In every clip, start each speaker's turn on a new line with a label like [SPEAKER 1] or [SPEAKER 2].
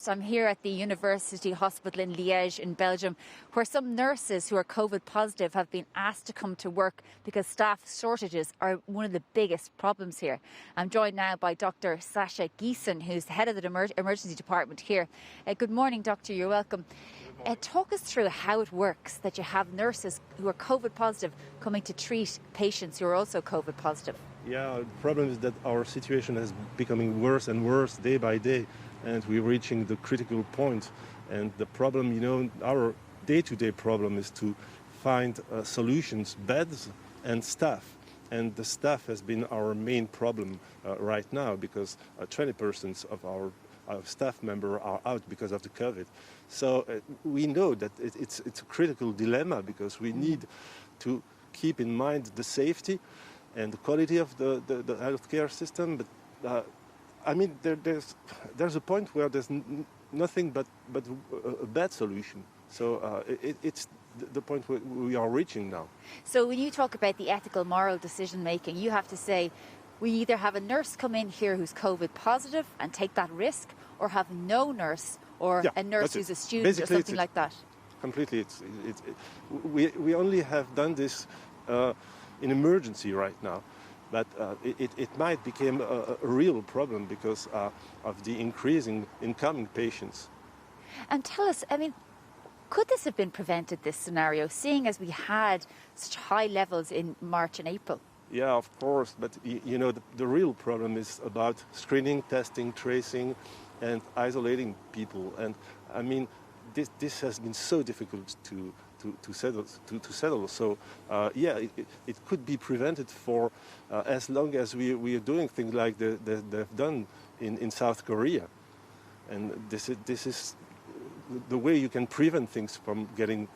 [SPEAKER 1] So I'm here at the University Hospital in Liege in Belgium, where some nurses who are COVID positive have been asked to come to work because staff shortages are one of the biggest problems here. I'm joined now by Dr Alexander Ghuysen, who's the head of the emergency department here. Good morning, Doctor. You're welcome. Talk us through how it works that you have nurses who are COVID positive coming to treat patients who are also COVID positive.
[SPEAKER 2] Yeah, the problem is that our situation is becoming worse and worse day by day, and we're reaching the critical point. And the problem, our day-to-day problem is to find solutions, beds and staff. And the staff has been our main problem right now because 20% of our staff members are out because of the COVID. So we know that it's a critical dilemma because we need to keep in mind the safety and the quality of the healthcare system. But there's a point where there's nothing but a bad solution. So it's the point where we are reaching now.
[SPEAKER 1] So when you talk about the ethical, moral decision making, you have to say we either have a nurse come in here who's COVID positive and take that risk, or have no nurse or a nurse who's a student. Basically, or something like that.
[SPEAKER 2] Completely. We only have done this in emergency right now. But it might become a real problem because of the increasing incoming patients.
[SPEAKER 1] And tell us, could this have been prevented, this scenario, seeing as we had such high levels in March and April?
[SPEAKER 2] Yeah, of course. But, the real problem is about screening, testing, tracing, and isolating people. And, this has been so difficult to settle. So, it could be prevented for as long as we are doing things like they've done in South Korea. And this is the way you can prevent things from getting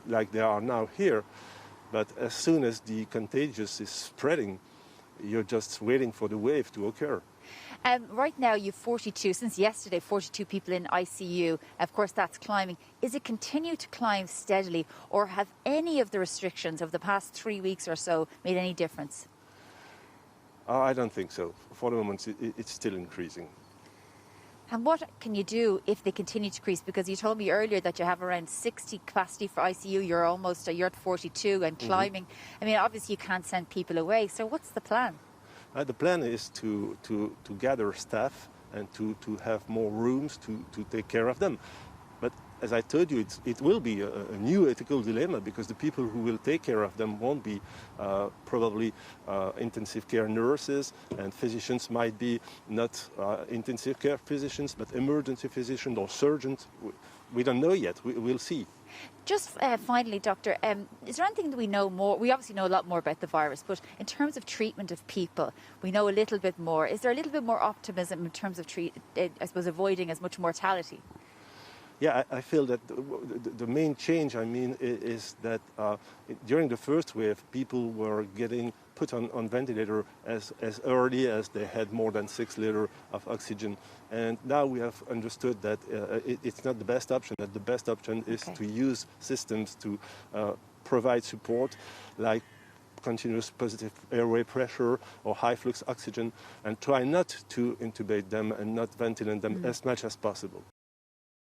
[SPEAKER 2] like they are now here. But as soon as the contagious is spreading, you're just waiting for the wave to occur.
[SPEAKER 1] Right now, you've 42, since yesterday, 42 people in ICU. Of course, that's climbing. Is it continue to climb steadily, or have any of the restrictions of the past 3 weeks or so made any difference?
[SPEAKER 2] I don't think so. For the moment, it's still increasing.
[SPEAKER 1] And what can you do if they continue to increase? Because you told me earlier that you have around 60 capacity for ICU. You're at 42 and climbing. Obviously, you can't send people away. So what's the plan?
[SPEAKER 2] The plan is to gather staff and to have more rooms to take care of them. But as I told you, it will be a new ethical dilemma because the people who will take care of them won't be probably intensive care nurses, and physicians might be not intensive care physicians, but emergency physicians or surgeons. We don't know yet. We'll see.
[SPEAKER 1] Just finally, Doctor, is there anything that we know more? We obviously know a lot more about the virus, but in terms of treatment of people, we know a little bit more. Is there a little bit more optimism in terms of avoiding as much mortality?
[SPEAKER 2] Yeah, I feel that the main change, is that during the first wave, people were getting put on ventilator as early as they had more than 6 liters of oxygen. And now we have understood that it's not the best option, that the best option is to use systems to provide support, like continuous positive airway pressure or high flux oxygen, and try not to intubate them and not ventilate them as much as possible.